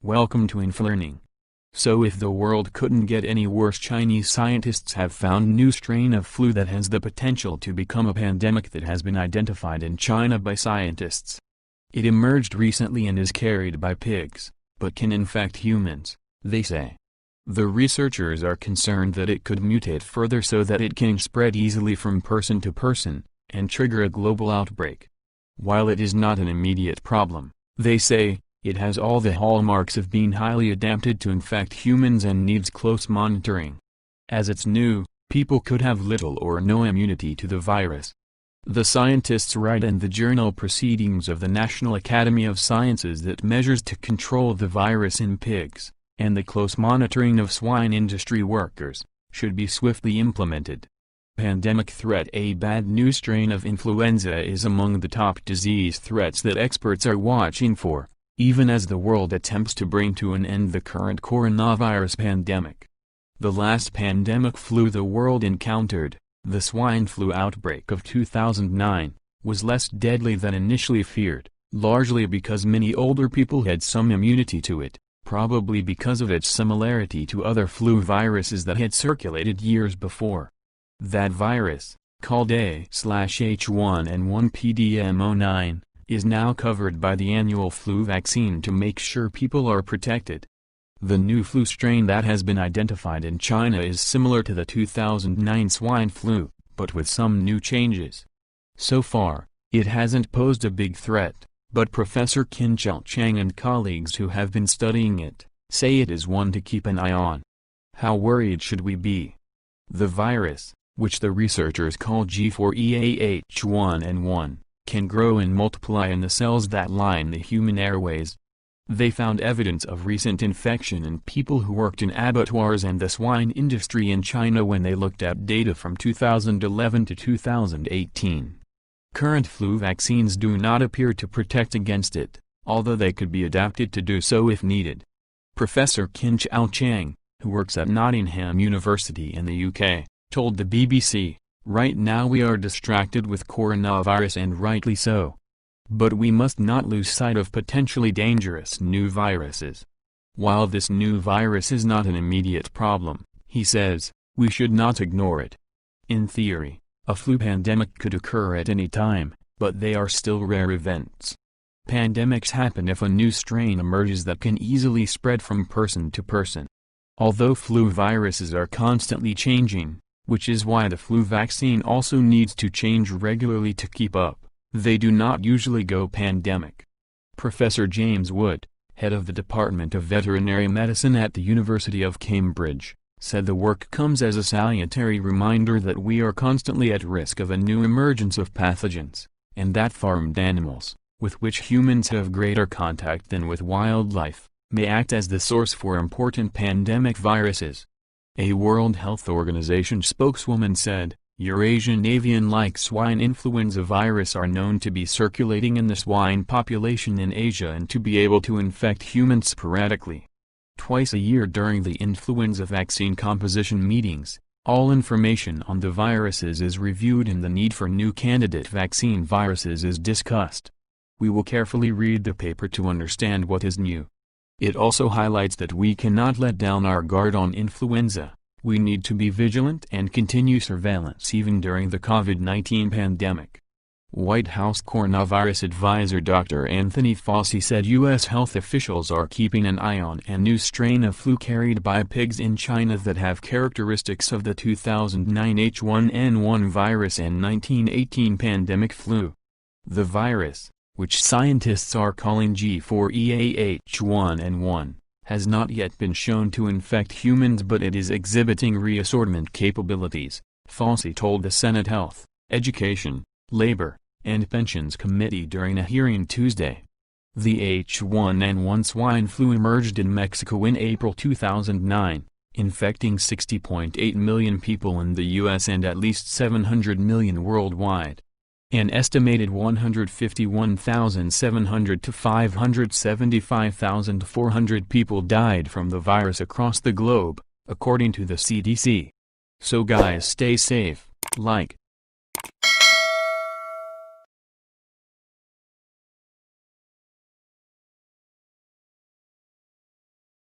Welcome to InfoLearning. So if the world couldn't get any worse, Chinese scientists have found new strain of flu that has the potential to become a pandemic that has been identified in China by scientists. It emerged recently and is carried by pigs, but can infect humans, they say. The researchers are concerned that it could mutate further so that it can spread easily from person to person, and trigger a global outbreak. While it is not an immediate problem, they say, it has all the hallmarks of being highly adapted to infect humans and needs close monitoring. As it's new, people could have little or no immunity to the virus. The scientists write in the journal Proceedings of the National Academy of Sciences that measures to control the virus in pigs, and the close monitoring of swine industry workers, should be swiftly implemented. Pandemic threat: a bad new strain of influenza is among the top disease threats that experts are watching for, even as the world attempts to bring to an end the current coronavirus pandemic. The last pandemic flu the world encountered, the swine flu outbreak of 2009, was less deadly than initially feared, largely because many older people had some immunity to it, probably because of its similarity to other flu viruses that had circulated years before. That virus, called A/H1N1 PDM09, is now covered by the annual flu vaccine to make sure people are protected. The new flu strain that has been identified in China is similar to the 2009 swine flu, but with some new changes. So far, it hasn't posed a big threat, but Professor Qin Chang and colleagues who have been studying it, say it is one to keep an eye on. How worried should we be? The virus, which the researchers call G4EAH1N1, can grow and multiply in the cells that line the human airways. They found evidence of recent infection in people who worked in abattoirs and the swine industry in China when they looked at data from 2011 to 2018. Current flu vaccines do not appear to protect against it, although they could be adapted to do so if needed. Professor Qin Chang, who works at Nottingham University in the UK, told the BBC, "Right now we are distracted with coronavirus, and rightly so. But we must not lose sight of potentially dangerous new viruses. While this new virus is not an immediate problem," he says, "we should not ignore it. In theory, a flu pandemic could occur at any time, but they are still rare events. Pandemics happen if a new strain emerges that can easily spread from person to person. Although flu viruses are constantly changing, which is why the flu vaccine also needs to change regularly to keep up, they do not usually go pandemic." Professor James Wood, head of the Department of Veterinary Medicine at the University of Cambridge, said the work comes as a salutary reminder that we are constantly at risk of a new emergence of pathogens, and that farmed animals, with which humans have greater contact than with wildlife, may act as the source for important pandemic viruses. A World Health Organization spokeswoman said, "Eurasian avian-like swine influenza virus are known to be circulating in the swine population in Asia and to be able to infect humans sporadically. Twice a year during the influenza vaccine composition meetings, all information on the viruses is reviewed and the need for new candidate vaccine viruses is discussed. We will carefully read the paper to understand what is new." It also highlights that we cannot let down our guard on influenza. We need to be vigilant and continue surveillance even during the COVID-19 pandemic. White House coronavirus advisor Dr. Anthony Fauci said U.S. health officials are keeping an eye on a new strain of flu carried by pigs in China that have characteristics of the 2009 H1N1 virus and 1918 pandemic flu. The virus, which scientists are calling G4EAH1N1, has not yet been shown to infect humans, but it is exhibiting reassortment capabilities, Fauci told the Senate Health, Education, Labor, and Pensions Committee during a hearing Tuesday. The H1N1 swine flu emerged in Mexico in April 2009, infecting 60.8 million people in the U.S. and at least 700 million worldwide. An estimated 151,700 to 575,400 people died from the virus across the globe, according to the CDC. So guys, stay safe, like,